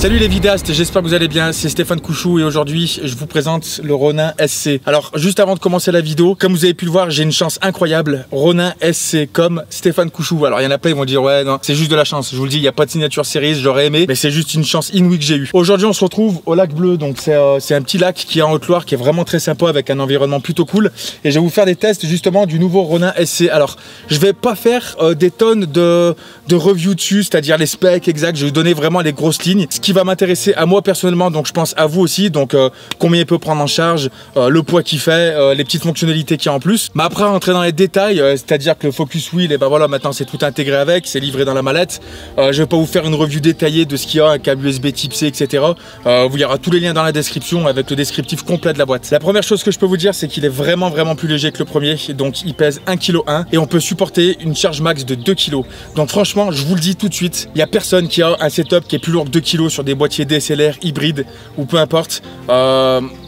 Salut les vidéastes, j'espère que vous allez bien, c'est Stéphane Couchou et aujourd'hui je vous présente le Ronin SC. Alors juste avant de commencer la vidéo, comme vous avez pu le voir, j'ai une chance incroyable, Ronin SC comme Stéphane Couchou. Alors il y en a plein, ils vont dire ouais non, c'est juste de la chance, je vous le dis, il n'y a pas de signature series, j'aurais aimé, mais c'est juste une chance inouïe que j'ai eue. Aujourd'hui on se retrouve au lac Bleu, donc c'est un petit lac qui est en Haute-Loire, qui est vraiment très sympa avec un environnement plutôt cool. Et je vais vous faire des tests justement du nouveau Ronin SC. Alors je vais pas faire des tonnes de reviews dessus, c'est-à-dire les specs exacts, je vais vous donner vraiment les grosses lignes. Ce qui va m'intéresser à moi personnellement, donc je pense à vous aussi, donc combien il peut prendre en charge, le poids qu'il fait, les petites fonctionnalités qu'il y a en plus. Mais après rentrer dans les détails, c'est-à-dire que le Focus Wheel, et ben voilà, maintenant c'est tout intégré avec, c'est livré dans la mallette. Je vais pas vous faire une review détaillée de ce qu'il y a, un câble USB type C, etc. Il y aura tous les liens dans la description avec le descriptif complet de la boîte. La première chose que je peux vous dire, c'est qu'il est vraiment plus léger que le premier, donc il pèse 1,1 kg et on peut supporter une charge max de 2 kg. Donc franchement, je vous le dis tout de suite, il n'y a personne qui a un setup qui est plus lourd que 2 kg sur des boîtiers DSLR hybrides ou peu importe.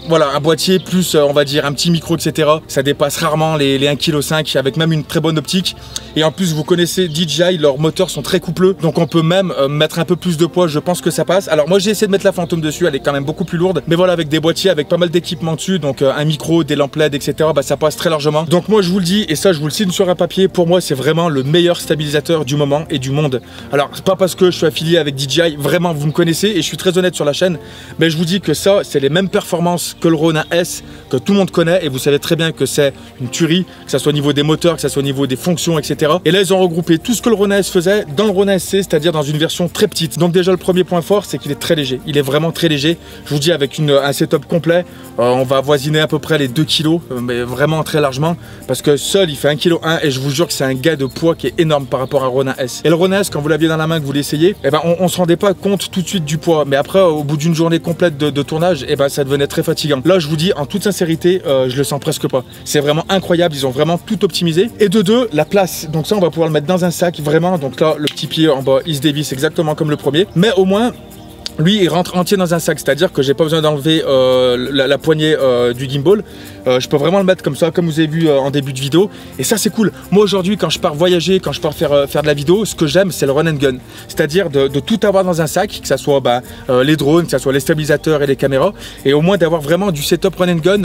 Voilà, un boîtier plus on va dire un petit micro, etc. Ça dépasse rarement les 1,5 kg avec même une très bonne optique. Et en plus vous connaissez DJI, leurs moteurs sont très coupleux, donc on peut même mettre un peu plus de poids, je pense que ça passe. Alors moi j'ai essayé de mettre la Phantom dessus, elle est quand même beaucoup plus lourde, mais voilà, avec des boîtiers avec pas mal d'équipements dessus, donc un micro, des lampes LED, etc. Bah, ça passe très largement. Donc moi je vous le dis, et ça je vous le signe sur un papier, pour moi c'est vraiment le meilleur stabilisateur du moment et du monde. Alors c'est pas parce que je suis affilié avec DJI, vraiment vous me connaissez et je suis très honnête sur la chaîne, mais je vous dis que ça c'est les mêmes performances que le Ronin S, que tout le monde connaît, et vous savez très bien que c'est une tuerie, que ça soit au niveau des moteurs, que ça soit au niveau des fonctions, etc. Et là ils ont regroupé tout ce que le Ronin S faisait dans le Ronin SC, c'est-à-dire dans une version très petite. Donc déjà le premier point fort, c'est qu'il est très léger, il est vraiment très léger. Je vous dis, avec un setup complet, on va avoisiner à peu près les 2 kg, mais vraiment très largement, parce que seul il fait 1,1 kg et je vous jure que c'est un gain de poids qui est énorme par rapport à Ronin S. Et le Ronin S, quand vous l'aviez dans la main, que vous l'essayez, eh ben on se rendait pas compte tout de suite du poids, mais après au bout d'une journée complète de tournage, eh ben ça devenait très fatigant. Là je vous dis en toute sincérité, je le sens presque pas. C'est vraiment incroyable, ils ont vraiment tout optimisé. Et de deux, la place, donc ça on va pouvoir le mettre dans un sac vraiment. Donc là le petit pied en bas il se dévisse exactement comme le premier, mais au moins lui il rentre entier dans un sac, c'est-à-dire que j'ai pas besoin d'enlever la poignée du gimbal. Je peux vraiment le mettre comme ça, comme vous avez vu en début de vidéo, et ça c'est cool. Moi aujourd'hui quand je pars voyager, quand je pars faire de la vidéo, ce que j'aime c'est le run and gun, c'est-à-dire de tout avoir dans un sac, que ça soit les drones, que ça soit les stabilisateurs et les caméras, et au moins d'avoir vraiment du setup run and gun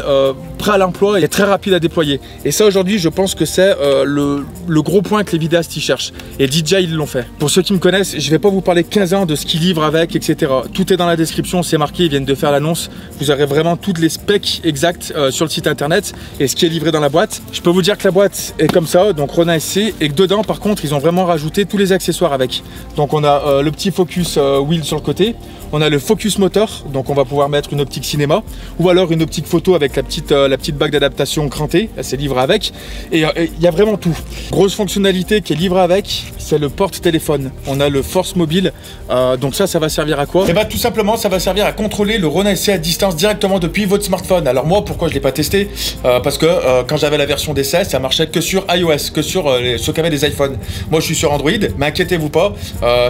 prêt à l'emploi et très rapide à déployer. Et ça aujourd'hui je pense que c'est le gros point que les vidéastes y cherchent, et DJI ils l'ont fait. Pour ceux qui me connaissent, je vais pas vous parler 15 ans de ce qu'ils livrent avec, etc. Tout est dans la description, c'est marqué, ils viennent de faire l'annonce, vous aurez vraiment toutes les specs exactes sur le site internet et ce qui est livré dans la boîte. Je peux vous dire que la boîte est comme ça, donc Ronin SC, et que dedans par contre ils ont vraiment rajouté tous les accessoires avec. Donc on a le petit focus wheel sur le côté, on a le focus motor, donc on va pouvoir mettre une optique cinéma ou alors une optique photo avec la petite bague d'adaptation crantée, c'est livré avec, et il y a vraiment tout. Grosse fonctionnalité qui est livrée avec, c'est le porte-téléphone. On a le Force Mobile, donc ça va servir à quoi? Et bah tout simplement ça va servir à contrôler le Ronin SC à distance directement depuis votre smartphone. Alors moi pourquoi je l'ai pas testé, parce que quand j'avais la version d'essai ça marchait que sur iOS, que sur ceux qui avaient des iPhones. Moi je suis sur Android, mais inquiétez-vous pas,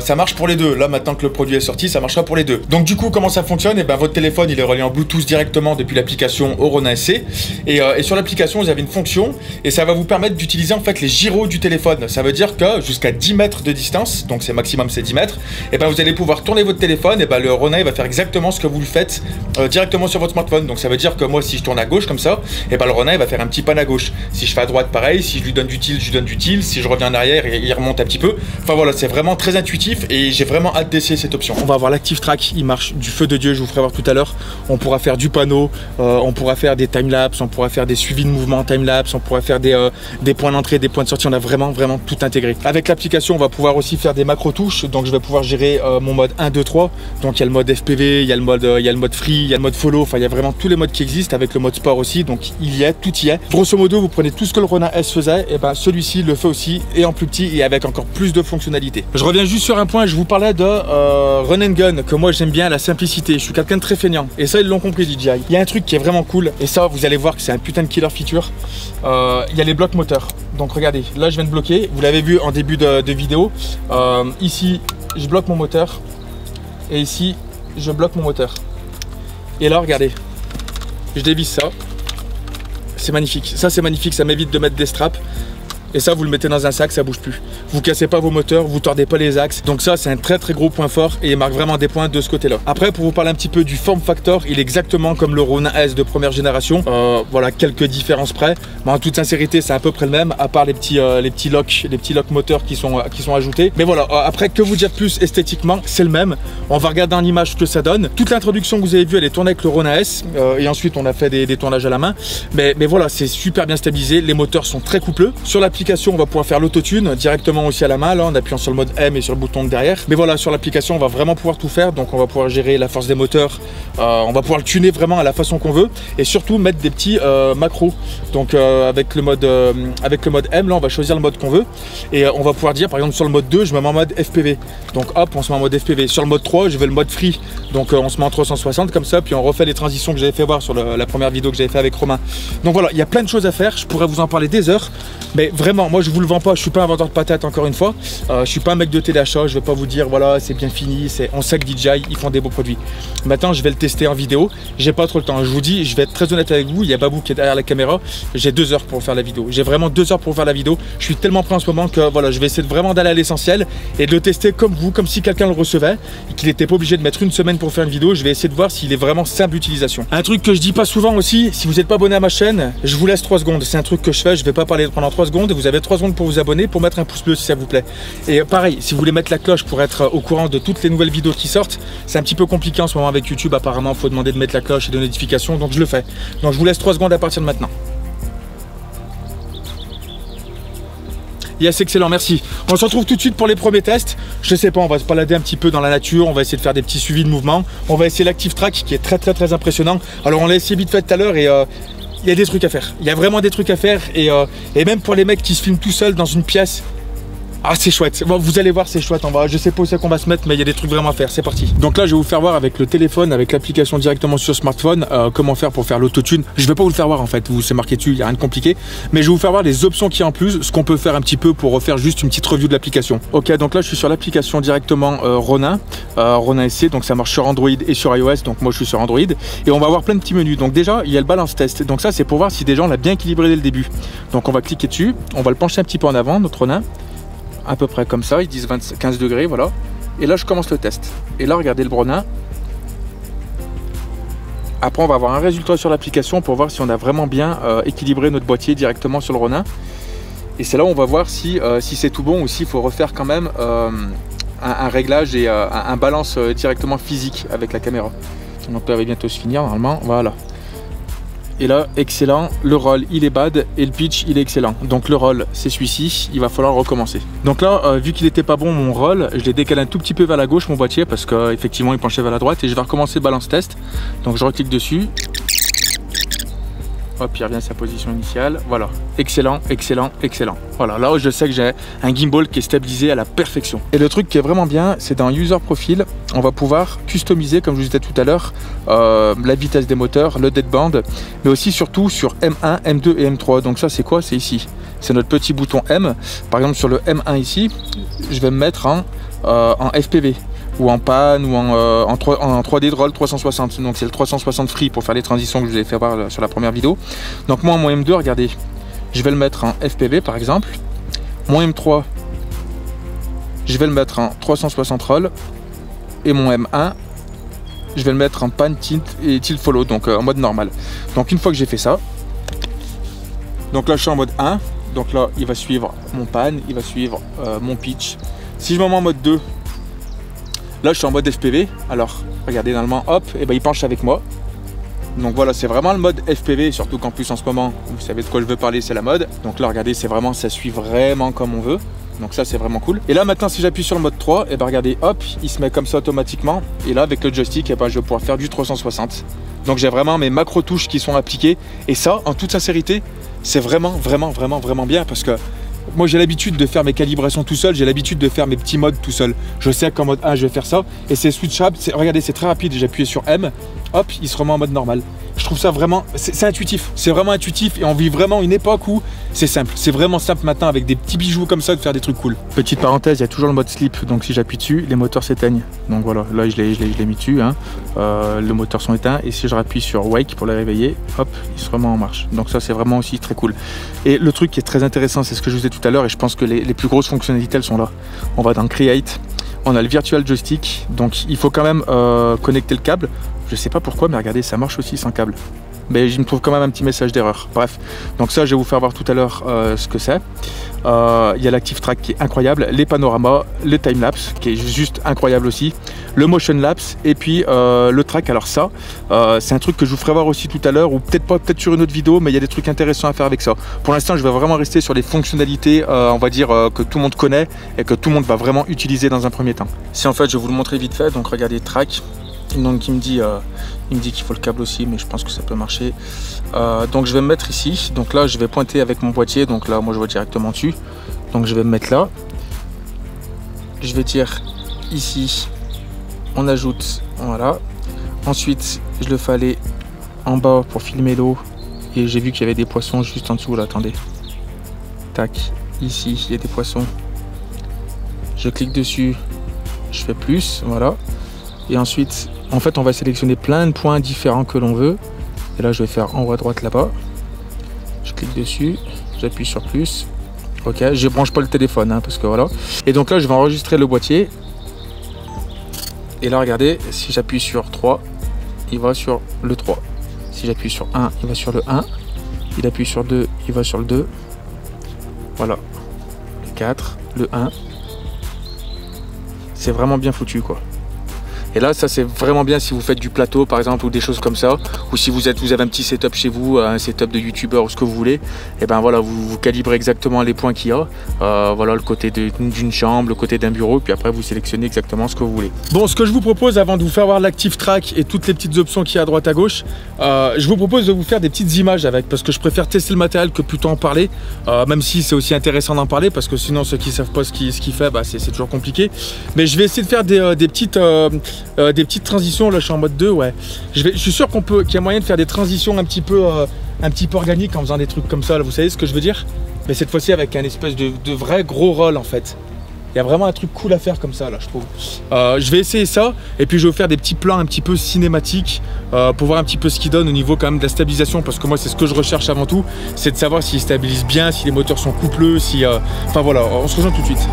ça marche pour les deux. Là maintenant que le produit est sorti, ça marchera pour les deux. Donc du coup comment ça fonctionne? Et ben votre téléphone il est relié en Bluetooth directement depuis l'application au Ronin SC, et sur l'application vous avez une fonction et ça va vous permettre d'utiliser en fait les gyros du téléphone. Ça veut dire que jusqu'à 10 mètres de distance, donc c'est maximum c'est 10 mètres, et ben vous allez pouvoir tourner votre téléphone, et ben le Ronin va faire exactement ce que vous le faites directement sur votre smartphone. Donc ça veut dire que moi si je tourne à gauche comme ça, et ben le Ronin va faire un petit pan à gauche. Si je fais à droite pareil, si je lui donne du tilt, je lui donne du tilt, si je reviens en arrière il remonte un petit peu. Enfin voilà, c'est vraiment très intuitif et j'ai vraiment hâte d'essayer cette option. On va avoir l'active track, il marche du feu de Dieu, je vous ferai voir tout à l'heure. On pourra faire du panneau, on pourra faire des timelapse, on pourra faire des suivis de mouvement timelapse, on pourra faire des points d'entrée, des points de sortie. On a vraiment tout intégré. Avec l'application on va pouvoir aussi faire des macro touches, donc je vais pouvoir gérer mon mode 1, 2, 3. Donc il y a le mode FPV, il y a le mode free, il y a le mode follow, enfin il y a vraiment tous les modes qui existent, avec le mode sport aussi, donc il y est, tout y est. Grosso modo vous prenez tout ce que le Ronin S faisait, et ben celui-ci le fait aussi, et en plus petit et avec encore plus de fonctionnalités. Je reviens juste sur un point, je vous parlais de run and gun, que moi j'aime bien la simplicité, je suis quelqu'un de très feignant, et ça ils l'ont compris DJI. Il y a un truc qui est vraiment cool, et ça vous allez voir que c'est un putain de killer feature, il y a les blocs moteurs. Donc regardez, là je viens de bloquer, vous l'avez vu en début de vidéo, ici je bloque mon moteur, et ici je bloque mon moteur. Et là regardez, je dévisse ça, c'est magnifique, ça c'est magnifique, ça m'évite de mettre des straps. Et ça, vous le mettez dans un sac, ça bouge plus. Vous cassez pas vos moteurs, vous tordez pas les axes. Donc ça, c'est un très très gros point fort et il marque vraiment des points de ce côté-là. Après, pour vous parler un petit peu du form factor, il est exactement comme le Ronin S de première génération. Voilà, quelques différences près. Mais en toute sincérité, c'est à peu près le même, à part les petits locks moteurs qui sont ajoutés. Mais voilà, après, que vous dire de plus esthétiquement, c'est le même. On va regarder en image ce que ça donne. Toute l'introduction que vous avez vue, elle est tournée avec le Ronin S. Et ensuite, on a fait des tournages à la main. Mais voilà, c'est super bien stabilisé. Les moteurs sont très coupleux. Sur l'application, on va pouvoir faire l'autotune directement aussi à la main, là, en appuyant sur le mode M et sur le bouton de derrière. Mais voilà, sur l'application, on va vraiment pouvoir tout faire. Donc, on va pouvoir gérer la force des moteurs. On va pouvoir le tuner vraiment à la façon qu'on veut. Et surtout, mettre des petits macros. Donc, avec le mode M, là, on va choisir le mode qu'on veut. Et on va pouvoir dire, par exemple, sur le mode 2, je me mets en mode FPV. Donc, hop, on se met en mode FPV. Sur le mode 3, je veux le mode free. Donc, on se met en 360 comme ça. Puis, on refait les transitions que j'avais fait voir sur la première vidéo que j'avais fait avec Romain. Donc, voilà, il y a plein de choses à faire. Je pourrais vous en parler des heures. Mais vraiment, moi, je vous le vends pas. Je suis pas un vendeur de patates, encore une fois. Je suis pas un mec de téléachat. Je vais pas vous dire, voilà, c'est bien fini. On sait que DJI, ils font des beaux produits. Maintenant, je vais le tester en vidéo. J'ai pas trop le temps. Je vous dis, je vais être très honnête avec vous. Il y a Babou qui est derrière la caméra. J'ai 2 heures pour faire la vidéo. J'ai vraiment 2 heures pour faire la vidéo. Je suis tellement prêt en ce moment que voilà, je vais essayer vraiment d'aller à l'essentiel et de le tester comme vous, comme si quelqu'un le recevait et qu'il n'était pas obligé de mettre une semaine pour faire une vidéo. Je vais essayer de voir s'il est vraiment simple d'utilisation. Un truc que je dis pas souvent aussi, si vous n'êtes pas abonné à ma chaîne, je vous laisse 3 secondes. C'est un truc que je fais. Je vais pas parler pendant 3 secondes. Vous avez 3 secondes pour vous abonner, pour mettre un pouce bleu si ça vous plaît. Et pareil, si vous voulez mettre la cloche pour être au courant de toutes les nouvelles vidéos qui sortent, c'est un petit peu compliqué en ce moment avec YouTube. Apparemment, il faut demander de mettre la cloche et de notifications. Donc je le fais. Donc je vous laisse 3 secondes à partir de maintenant. Yes, excellent, merci. On se retrouve tout de suite pour les premiers tests. Je sais pas, on va se balader un petit peu dans la nature, on va essayer de faire des petits suivis de mouvement. On va essayer l'Active Track qui est très impressionnant. Alors on l'a essayé vite fait tout à l'heure et il y a des trucs à faire. Il y a vraiment des trucs à faire et même pour les mecs qui se filment tout seuls dans une pièce. Ah, c'est chouette. Bon, vous allez voir, c'est chouette. Je sais pas où c'est qu'on va se mettre, mais il y a des trucs vraiment à faire. C'est parti. Donc là, je vais vous faire voir avec le téléphone, avec l'application directement sur smartphone, comment faire pour faire l'autotune. Je vais pas vous le faire voir en fait. C'est marqué dessus, il y a rien de compliqué. Mais je vais vous faire voir les options qu'il y a en plus, ce qu'on peut faire un petit peu pour refaire juste une petite review de l'application. Ok, donc là, je suis sur l'application directement Ronin SC. Donc ça marche sur Android et sur iOS. Donc moi, je suis sur Android et on va avoir plein de petits menus. Donc déjà, il y a le balance test. Donc ça, c'est pour voir si déjà on l'a bien équilibré dès le début. Donc on va cliquer dessus, on va le pencher un petit peu en avant, notre Ronin. À peu près comme ça, ils disent 15 degrés, voilà. Et là, je commence le test. Et là, regardez le Ronin. Après, on va avoir un résultat sur l'application pour voir si on a vraiment bien équilibré notre boîtier directement sur le Ronin. Et c'est là où on va voir si c'est tout bon ou s'il faut refaire quand même un réglage et un balance directement physique avec la caméra. Donc ça va bientôt se finir normalement, voilà. Et là, excellent, le roll il est bad et le pitch il est excellent. Donc le roll c'est celui-ci, il va falloir recommencer. Donc là, vu qu'il n'était pas bon mon roll, je l'ai décalé un tout petit peu vers la gauche mon boîtier parce qu'effectivement il penchait vers la droite et je vais recommencer balance test. Donc je reclique dessus. Hop, il revient à sa position initiale. Voilà, excellent. Voilà, là je sais que j'ai un gimbal qui est stabilisé à la perfection. Et le truc qui est vraiment bien, c'est dans User Profile, on va pouvoir customiser, comme je vous disais tout à l'heure, la vitesse des moteurs, le deadband, mais aussi surtout sur M1, M2 et M3. Donc ça c'est quoi? C'est ici. C'est notre petit bouton M. Par exemple sur le M1 ici, je vais me mettre en FPV. Ou en pan ou en 3D roll 360. Donc c'est le 360 free pour faire les transitions que je vous ai fait voir sur la première vidéo. Donc moi mon M2, regardez, je vais le mettre en FPV par exemple. Mon M3, je vais le mettre en 360 roll. Et mon M1, je vais le mettre en pan, tilt et tilt follow, donc en mode normal. Donc une fois que j'ai fait ça, donc là je suis en mode 1. Donc là il va suivre mon pan, il va suivre mon pitch. Si je me mets en mode 2, là je suis en mode FPV, alors regardez normalement hop, et ben il penche avec moi. Donc voilà, c'est vraiment le mode FPV, surtout qu'en plus en ce moment, vous savez de quoi je veux parler, c'est la mode. Donc là regardez, c'est vraiment, ça suit vraiment comme on veut. Donc ça c'est vraiment cool. Et là maintenant si j'appuie sur le mode 3, et ben regardez hop, il se met comme ça automatiquement. Et là avec le joystick, et ben je vais pouvoir faire du 360. Donc j'ai vraiment mes macro touches qui sont appliquées. Et ça, en toute sincérité, c'est vraiment bien parce que moi j'ai l'habitude de faire mes calibrations tout seul, j'ai l'habitude de faire mes petits modes tout seul. Je sais qu'en mode 1 je vais faire ça et c'est switchable, regardez c'est très rapide, j'ai appuyé sur M, hop il se remet en mode normal. Je trouve ça vraiment, c'est intuitif. C'est vraiment intuitif et on vit vraiment une époque où c'est simple. C'est vraiment simple maintenant avec des petits bijoux comme ça de faire des trucs cool. Petite parenthèse, il y a toujours le mode sleep. Donc si j'appuie dessus, les moteurs s'éteignent. Donc voilà, là je l'ai mis dessus. Hein. Les moteurs sont éteints. Et si je rappuie sur wake pour les réveiller, hop, ils se remettent en marche. Donc ça c'est vraiment aussi très cool. Et le truc qui est très intéressant, c'est ce que je vous ai dit tout à l'heure. Et je pense que les plus grosses fonctionnalités, elles sont là. On va dans Create. On a le virtual joystick. Donc il faut quand même connecter le câble. Je sais pas pourquoi, mais regardez, ça marche aussi sans câble. Mais je me trouve quand même un petit message d'erreur. Bref, donc ça je vais vous faire voir tout à l'heure ce que c'est. Il y a l'active track qui est incroyable, les panoramas, le time-lapse qui est juste incroyable aussi, le motion-lapse et puis le track. Alors ça, c'est un truc que je vous ferai voir aussi tout à l'heure ou peut-être pas, peut-être sur une autre vidéo, mais il y a des trucs intéressants à faire avec ça. Pour l'instant, je vais vraiment rester sur les fonctionnalités, on va dire, que tout le monde connaît et que tout le monde va vraiment utiliser dans un premier temps. Si en fait, je vais vous le montrer vite fait, donc regardez track. Donc il me dit qu'il faut le câble aussi, mais je pense que ça peut marcher. Donc je vais me mettre ici. Donc là je vais pointer avec mon boîtier. Donc là moi je vois directement dessus. Donc je vais me mettre là. Je vais dire ici. On ajoute. Voilà. Ensuite je le fais aller en bas pour filmer l'eau. Et j'ai vu qu'il y avait des poissons juste en dessous là. Attendez. Tac. Ici il y a des poissons. Je clique dessus. Je fais plus. Voilà. Et ensuite, en fait, on va sélectionner plein de points différents que l'on veut. Et là, je vais faire en haut à droite là-bas. Je clique dessus, j'appuie sur plus. Ok, je branche pas le téléphone, hein, parce que voilà. Et donc là, je vais enregistrer le boîtier. Et là, regardez, si j'appuie sur 3, il va sur le 3. Si j'appuie sur 1, il va sur le 1. Il appuie sur 2, il va sur le 2. Voilà. Le 4, le 1. C'est vraiment bien foutu, quoi. Et là, ça c'est vraiment bien si vous faites du plateau par exemple ou des choses comme ça, ou si vous avez un petit setup chez vous, un setup de youtubeur ou ce que vous voulez, et ben voilà, vous calibrez exactement les points qu'il y a, voilà le côté d'une chambre, le côté d'un bureau, puis après vous sélectionnez exactement ce que vous voulez. Bon, ce que je vous propose avant de vous faire voir l'active track et toutes les petites options qu'il y a à droite à gauche, je vous propose de vous faire des petites images avec, parce que je préfère tester le matériel que plutôt en parler, même si c'est aussi intéressant d'en parler, parce que sinon ceux qui savent pas ce qu'il fait, bah, c'est toujours compliqué. Mais je vais essayer de faire des petites transitions. Là je suis en mode 2, ouais. Je suis sûr qu'il y a moyen de faire des transitions un petit peu organiques en faisant des trucs comme ça, là, vous savez ce que je veux dire, mais cette fois-ci avec un espèce de vrai gros roll en fait. Il y a vraiment un truc cool à faire comme ça là, je trouve. Je vais essayer ça et puis je vais vous faire des petits plans un petit peu cinématiques pour voir un petit peu ce qu'il donne au niveau quand même de la stabilisation, parce que moi c'est ce que je recherche avant tout, c'est de savoir s'il stabilise bien, si les moteurs sont coupleux, si enfin voilà, on se rejoint tout de suite.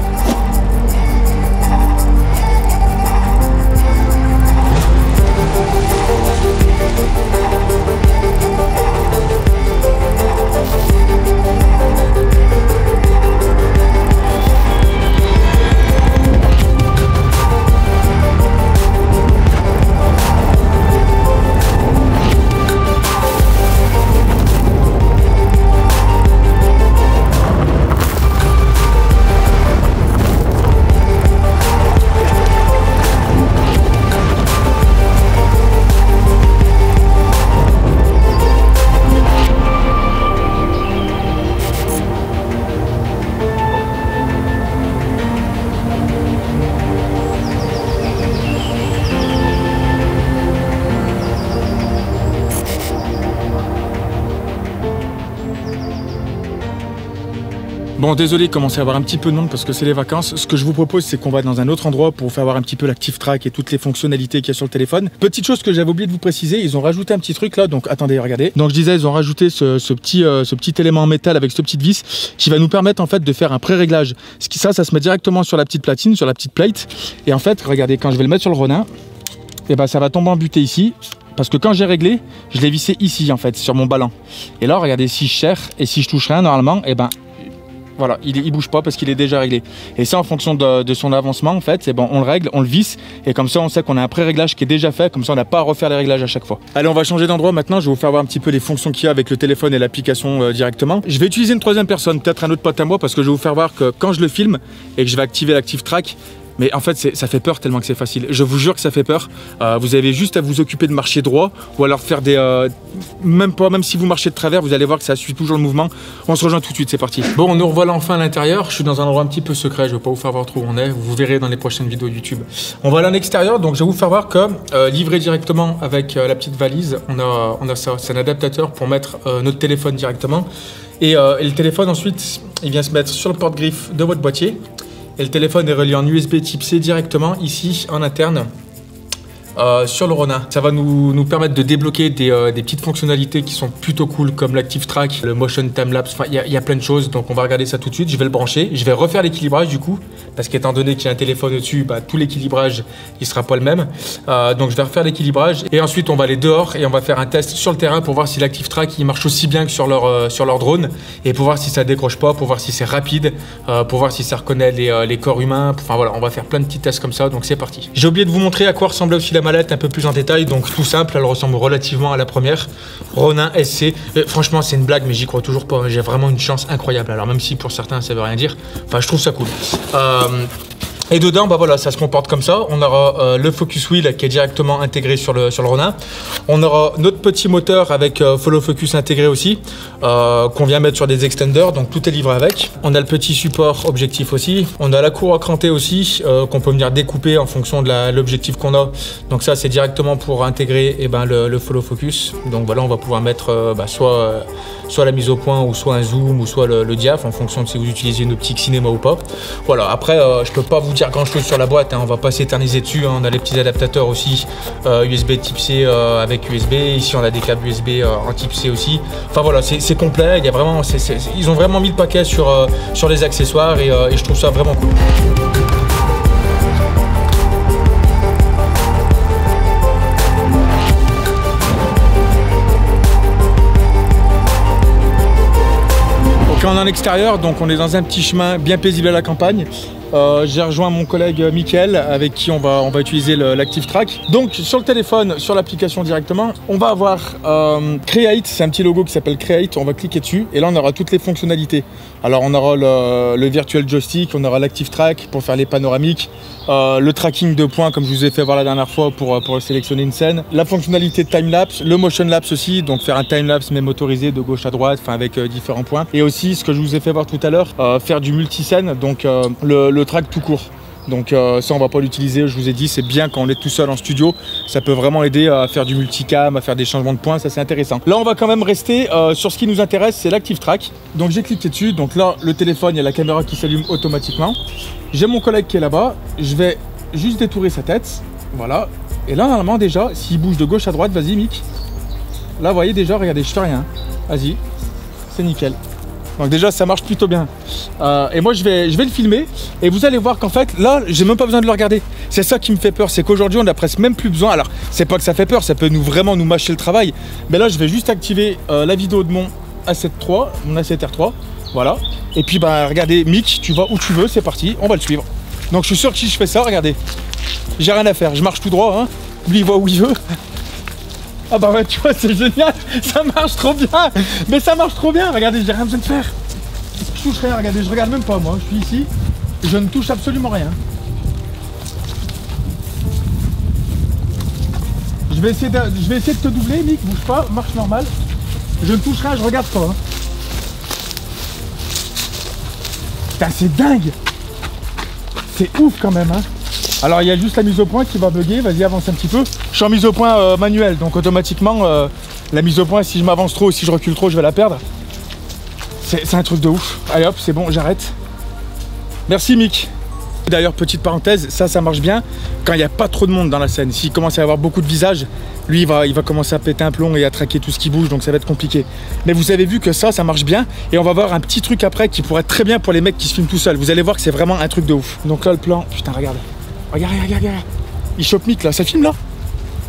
Bon, désolé, commencer à avoir un petit peu de monde parce que c'est les vacances. Ce que je vous propose, c'est qu'on va dans un autre endroit pour vous faire voir un petit peu l'active track et toutes les fonctionnalités qu'il y a sur le téléphone. Petite chose que j'avais oublié de vous préciser, ils ont rajouté un petit truc là, donc attendez, regardez. Donc je disais, ils ont rajouté ce petit élément en métal avec cette petite vis qui va nous permettre en fait de faire un pré-réglage. Ça se met directement sur la petite platine, sur la petite plate. Et en fait, regardez, quand je vais le mettre sur le Ronin, et ben ça va tomber en butée ici. Parce que quand j'ai réglé, je l'ai vissé ici en fait, sur mon ballon. Et là, regardez, si je serre et si je touche rien normalement, et ben voilà, il bouge pas parce qu'il est déjà réglé. Et ça, en fonction de son avancement, en fait, c'est bon, on le règle, on le visse, et comme ça, on sait qu'on a un pré-réglage qui est déjà fait. Comme ça, on n'a pas à refaire les réglages à chaque fois. Allez, on va changer d'endroit maintenant. Je vais vous faire voir un petit peu les fonctions qu'il y a avec le téléphone et l'application directement. Je vais utiliser une troisième personne, peut-être un autre pote à moi, parce que je vais vous faire voir que quand je le filme et que je vais activer l'active track, Mais en fait, ça fait peur tellement que c'est facile. Je vous jure que ça fait peur. Vous avez juste à vous occuper de marcher droit ou alors faire des... même si vous marchez de travers, vous allez voir que ça suit toujours le mouvement. On se rejoint tout de suite, c'est parti. Bon, nous revoilà enfin à l'intérieur. Je suis dans un endroit un petit peu secret. Je ne vais pas vous faire voir trop où on est. Vous verrez dans les prochaines vidéos YouTube. On va aller à l'extérieur. Donc, je vais vous faire voir que livré directement avec la petite valise, on a ça. C'est un adaptateur pour mettre notre téléphone directement. Et le téléphone, ensuite, il vient se mettre sur le porte-griffe de votre boîtier. Et le téléphone est relié en USB type C directement ici en interne sur le Ronin. Ça va nous permettre de débloquer des petites fonctionnalités qui sont plutôt cool comme l'Active Track, le Motion Time Lapse, enfin il y a plein de choses, donc on va regarder ça tout de suite. Je vais le brancher, je vais refaire l'équilibrage du coup, parce qu'étant donné qu'il y a un téléphone au-dessus, bah, tout l'équilibrage il sera pas le même. Donc je vais refaire l'équilibrage et ensuite on va aller dehors et on va faire un test sur le terrain pour voir si l'Active Track il marche aussi bien que sur leur drone et pour voir si ça décroche pas, pour voir si c'est rapide, pour voir si ça reconnaît les corps humains. Enfin voilà, on va faire plein de petits tests comme ça, donc c'est parti. J'ai oublié de vous montrer à quoi ressemblait aussi la mallette un peu plus en détail, donc tout simple, elle ressemble relativement à la première. Ronin SC, franchement c'est une blague mais j'y crois toujours pas, j'ai vraiment une chance incroyable, alors même si pour certains ça veut rien dire, enfin je trouve ça cool. Et dedans, bah voilà, ça se comporte comme ça. On aura le Focus Wheel qui est directement intégré sur le Ronin. On aura notre petit moteur avec Follow Focus intégré aussi, qu'on vient mettre sur des extenders, donc tout est livré avec. On a le petit support objectif aussi. On a la courroie crantée aussi, qu'on peut venir découper en fonction de l'objectif qu'on a. Donc ça, c'est directement pour intégrer le Follow Focus. Donc voilà, on va pouvoir mettre soit la mise au point, ou soit un zoom, ou soit le diaph, en fonction de si vous utilisez une optique cinéma ou pas. Voilà, après, je peux pas vous dire grand chose sur la boîte, hein, on va pas s'éterniser dessus, hein. On a les petits adaptateurs aussi, USB type C avec USB, ici on a des câbles USB en type C aussi. Enfin voilà, c'est complet, il y a vraiment, ils ont vraiment mis le paquet sur les accessoires et je trouve ça vraiment cool. On est en extérieur, donc on est dans un petit chemin bien paisible à la campagne. J'ai rejoint mon collègue Mickaël avec qui on va utiliser l'Active Track. Donc sur le téléphone, sur l'application directement, on va avoir Create, c'est un petit logo qui s'appelle Create, on va cliquer dessus et là on aura toutes les fonctionnalités. Alors on aura le virtual joystick, on aura l'Active Track pour faire les panoramiques, le tracking de points comme je vous ai fait voir la dernière fois pour sélectionner une scène, la fonctionnalité de time-lapse, le motion lapse aussi, donc faire un time-lapse mais motorisé de gauche à droite, enfin avec différents points. Et aussi ce que je vous ai fait voir tout à l'heure, faire du multiscène, donc le track tout court. Donc ça on va pas l'utiliser, je vous ai dit c'est bien quand on est tout seul en studio, ça peut vraiment aider à faire du multicam, à faire des changements de points, ça c'est intéressant. Là on va quand même rester sur ce qui nous intéresse, c'est l'Active Track. Donc j'ai cliqué dessus, donc là le téléphone, il y a la caméra qui s'allume automatiquement. J'ai mon collègue qui est là-bas, je vais juste détourer sa tête, voilà. Et là normalement déjà, s'il bouge de gauche à droite, vas-y Mick. Là vous voyez déjà, regardez, je fais rien, vas-y, c'est nickel. Donc déjà ça marche plutôt bien. Et moi je vais le filmer et vous allez voir qu'en fait là j'ai même pas besoin de le regarder. C'est ça qui me fait peur, c'est qu'aujourd'hui on n'a presque même plus besoin. Alors c'est pas que ça fait peur, ça peut vraiment nous mâcher le travail. Mais là je vais juste activer la vidéo de mon A7 III, mon A7R III. Voilà. Et puis bah regardez Mick, tu vas où tu veux, c'est parti, on va le suivre. Donc je suis sûr que si je fais ça, regardez, j'ai rien à faire, je marche tout droit, hein. Lui il va où il veut. Ah bah ouais, tu vois, c'est génial, ça marche trop bien. Mais ça marche trop bien, regardez, j'ai rien besoin de faire. Je touche rien, regardez, je regarde même pas moi, je suis ici, je ne touche absolument rien. Je vais essayer de te doubler, Mick, bouge pas, marche normale. Je ne touche rien, je regarde pas. Hein. Putain, c'est dingue. C'est ouf quand même, hein. Alors il y a juste la mise au point qui va bugger, vas-y avance un petit peu. Je suis en mise au point manuelle, donc automatiquement la mise au point, si je m'avance trop ou si je recule trop, je vais la perdre. C'est un truc de ouf. Allez hop, c'est bon, j'arrête. Merci Mick. D'ailleurs, petite parenthèse, ça marche bien quand il n'y a pas trop de monde dans la scène. S'il commence à y avoir beaucoup de visages, lui il va commencer à péter un plomb et à traquer tout ce qui bouge, donc ça va être compliqué. Mais vous avez vu que ça marche bien et on va voir un petit truc après qui pourrait être très bien pour les mecs qui se filment tout seuls. Vous allez voir que c'est vraiment un truc de ouf. Donc là le plan, putain regarde. Regarde. Il chope Mick là, ça filme là.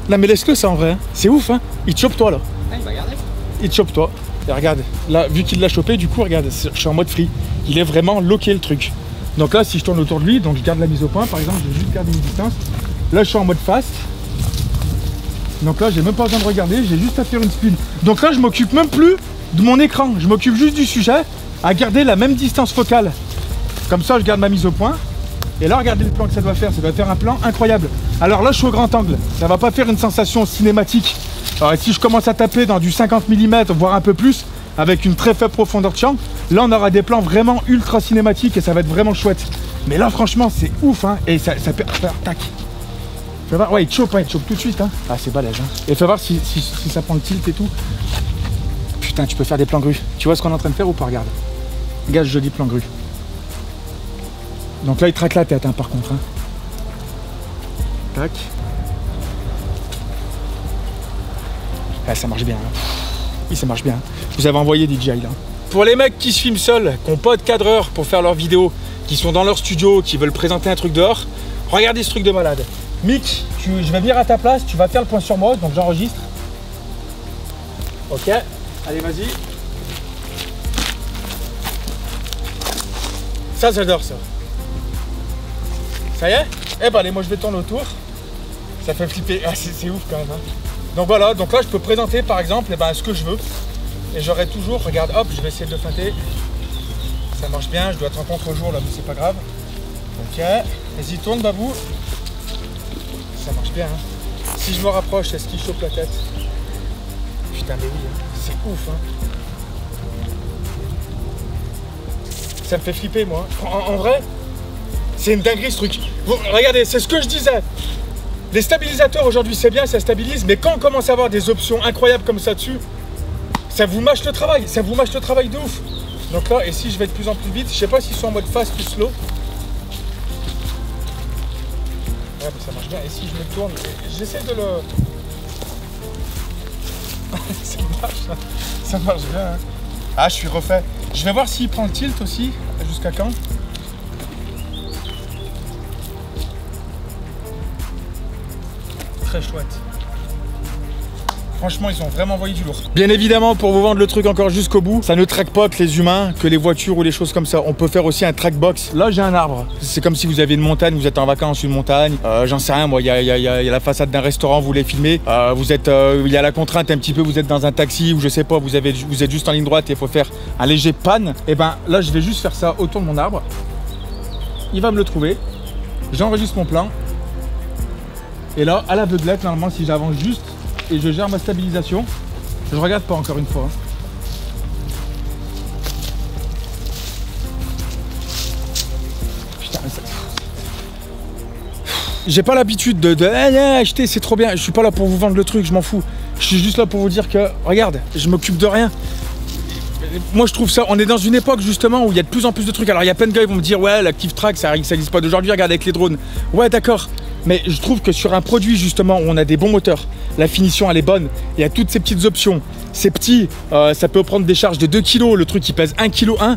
Là mais laisse-le ça en vrai, hein. C'est ouf hein. Il te chope toi là. Ah, il va regarder. Il te chope toi. Et regarde, là vu qu'il l'a chopé, du coup regarde, je suis en mode free. Il est vraiment loqué le truc. Donc là si je tourne autour de lui, donc je garde la mise au point par exemple, je vais juste garder une distance. Là je suis en mode fast. Donc là j'ai même pas besoin de regarder, j'ai juste à faire une spin. Donc là je m'occupe même plus de mon écran, je m'occupe juste du sujet, à garder la même distance focale. Comme ça je garde ma mise au point. Et là, regardez le plan que ça doit faire un plan incroyable. Alors là, je suis au grand angle, ça va pas faire une sensation cinématique. Alors si je commence à taper dans du 50 mm, voire un peu plus, avec une très faible profondeur de champ, là on aura des plans vraiment ultra cinématiques et ça va être vraiment chouette. Mais là franchement c'est ouf hein, et ça peut faire tac. Fais voir, ouais il chope tout de suite hein. Ah c'est balèze hein. Et fais voir si ça prend le tilt et tout. Putain tu peux faire des plans grues. Tu vois ce qu'on est en train de faire ou pas? Regarde. Regarde joli plan grue. Donc là il traque la tête hein, par contre hein. Tac. Ah, ça marche bien. Hein. Oui, ça marche bien. Vous avez envoyé DJI là. Pour les mecs qui se filment seuls, qui n'ont pas de cadreur pour faire leurs vidéos, qui sont dans leur studio, qui veulent présenter un truc dehors, regardez ce truc de malade. Mick, je vais venir à ta place, tu vas faire le point sur moi, donc j'enregistre. Ok, allez vas-y. Ça j'adore ça. Ça y est? Eh ben allez, moi je vais tourner autour. Ça fait flipper. Ah, c'est ouf quand même. Hein. Donc voilà, donc là je peux présenter par exemple ce que je veux. Et j'aurai toujours, regarde, hop, je vais essayer de le feinter. Ça marche bien, je dois être en contre-jour là, mais c'est pas grave. Ok, vas-y, tourne Babou. Ça marche bien. Hein. Si je me rapproche, est-ce qu'il chope la tête? Putain, mais oui, hein. C'est ouf. Hein. Ça me fait flipper, moi. En vrai, c'est une dinguerie ce truc. Bon, regardez, c'est ce que je disais. Les stabilisateurs aujourd'hui, c'est bien, ça stabilise, mais quand on commence à avoir des options incroyables comme ça dessus, ça vous mâche le travail, de ouf. Donc là, et si je vais de plus en plus vite, je sais pas s'ils sont en mode fast ou slow. Ouais, mais ça marche bien. Et si je me tourne, j'essaie de le... ça marche bien. Hein. Ah, je suis refait. Je vais voir s'il prend le tilt aussi, jusqu'à quand. Très chouette. Franchement, ils ont vraiment envoyé du lourd. Bien évidemment, pour vous vendre le truc encore jusqu'au bout, ça ne traque pas que les humains, que les voitures ou les choses comme ça. On peut faire aussi un track box. Là, j'ai un arbre. C'est comme si vous avez une montagne, vous êtes en vacances, une montagne. J'en sais rien, moi, il y a la façade d'un restaurant, vous voulez filmer. Il y a la contrainte un petit peu, vous êtes dans un taxi ou je sais pas, vous êtes juste en ligne droite et il faut faire un léger panne. Et ben là, je vais juste faire ça autour de mon arbre. Il va me le trouver. J'enregistre mon plan. Et là, à l'aveuglette, normalement, si j'avance juste et je gère ma stabilisation, je regarde pas encore une fois. Hein. Putain, mais ça... J'ai pas l'habitude de acheter, c'est trop bien. Je suis pas là pour vous vendre le truc, je m'en fous. Je suis juste là pour vous dire que, regarde, je m'occupe de rien. Moi je trouve ça, on est dans une époque justement où il y a de plus en plus de trucs. Alors il y a plein de gars qui vont me dire ouais l'Active Track ça n'existe pas d'aujourd'hui, regarde avec les drones. Ouais d'accord, mais je trouve que sur un produit justement où on a des bons moteurs, la finition elle est bonne, il y a toutes ces petites options. C'est petit, ça peut prendre des charges de 2 kg, le truc qui pèse 1,1 kg.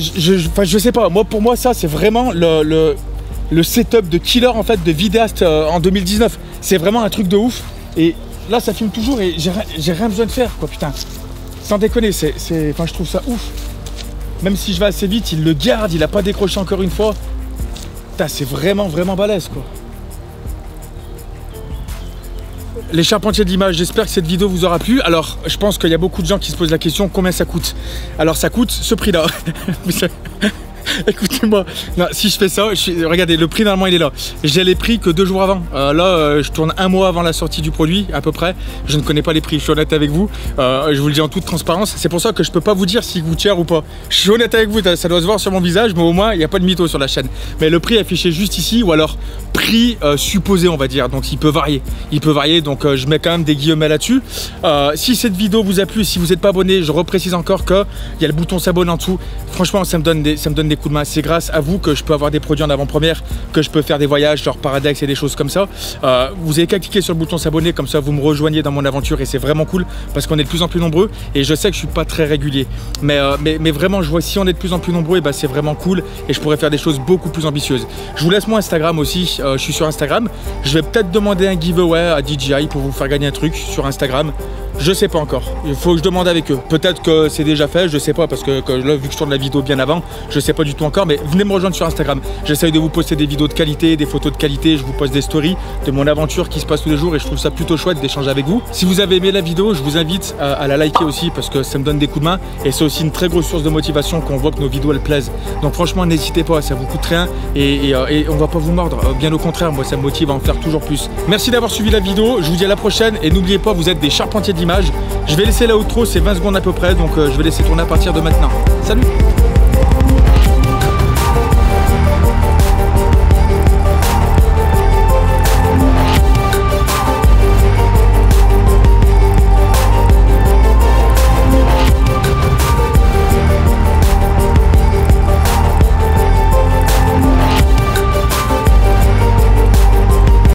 Je sais pas, moi pour moi ça c'est vraiment le setup de killer en fait de vidéaste en 2019. C'est vraiment un truc de ouf. Et là ça filme toujours et j'ai rien besoin de faire quoi putain. Sans déconner, enfin, je trouve ça ouf. Même si je vais assez vite, il le garde, il a pas décroché encore une fois. C'est vraiment balèze quoi. Les charpentiers de l'image, j'espère que cette vidéo vous aura plu. Alors, je pense qu'il y a beaucoup de gens qui se posent la question, combien ça coûte? Alors, ça coûte ce prix-là. Écoutez-moi, si je fais ça, regardez, le prix normalement il est là. J'ai les prix que 2 jours avant. Là, je tourne 1 mois avant la sortie du produit, à peu près. Je ne connais pas les prix, je suis honnête avec vous. Je vous le dis en toute transparence. C'est pour ça que je peux pas vous dire s'il coûte cher ou pas. Je suis honnête avec vous, ça doit se voir sur mon visage, mais au moins il n'y a pas de mytho sur la chaîne. Mais le prix est affiché juste ici, ou alors prix supposé, on va dire. Donc il peut varier. Donc je mets quand même des guillemets là-dessus. Si cette vidéo vous a plu, si vous n'êtes pas abonné, je reprécise encore qu'il y a le bouton s'abonner en dessous. Franchement, ça me donne des coups de main. C'est grâce à vous que je peux avoir des produits en avant-première, que je peux faire des voyages genre Paradex et des choses comme ça. Vous avez qu'à cliquer sur le bouton s'abonner, comme ça vous me rejoignez dans mon aventure et c'est vraiment cool parce qu'on est de plus en plus nombreux et je sais que je suis pas très régulier. Mais vraiment, je vois si on est de plus en plus nombreux, et ben c'est vraiment cool et je pourrais faire des choses beaucoup plus ambitieuses. Je vous laisse mon Instagram aussi, je suis sur Instagram. Je vais peut-être demander un giveaway à DJI pour vous faire gagner un truc sur Instagram. Je sais pas encore. Il faut que je demande avec eux. Peut-être que c'est déjà fait, je sais pas, parce que là, vu que je tourne la vidéo bien avant, je sais pas du tout encore, mais venez me rejoindre sur Instagram. J'essaye de vous poster des vidéos de qualité, des photos de qualité, je vous poste des stories de mon aventure qui se passe tous les jours et je trouve ça plutôt chouette d'échanger avec vous. Si vous avez aimé la vidéo, je vous invite à la liker aussi parce que ça me donne des coups de main et c'est aussi une très grosse source de motivation qu'on voit que nos vidéos elles plaisent. Donc franchement, n'hésitez pas, ça vous coûte rien et on va pas vous mordre. Bien au contraire, moi ça me motive à en faire toujours plus. Merci d'avoir suivi la vidéo, je vous dis à la prochaine et n'oubliez pas, vous êtes des charpentiers d'images. Je vais laisser la outro, c'est 20 secondes à peu près, donc je vais laisser tourner à partir de maintenant. Salut!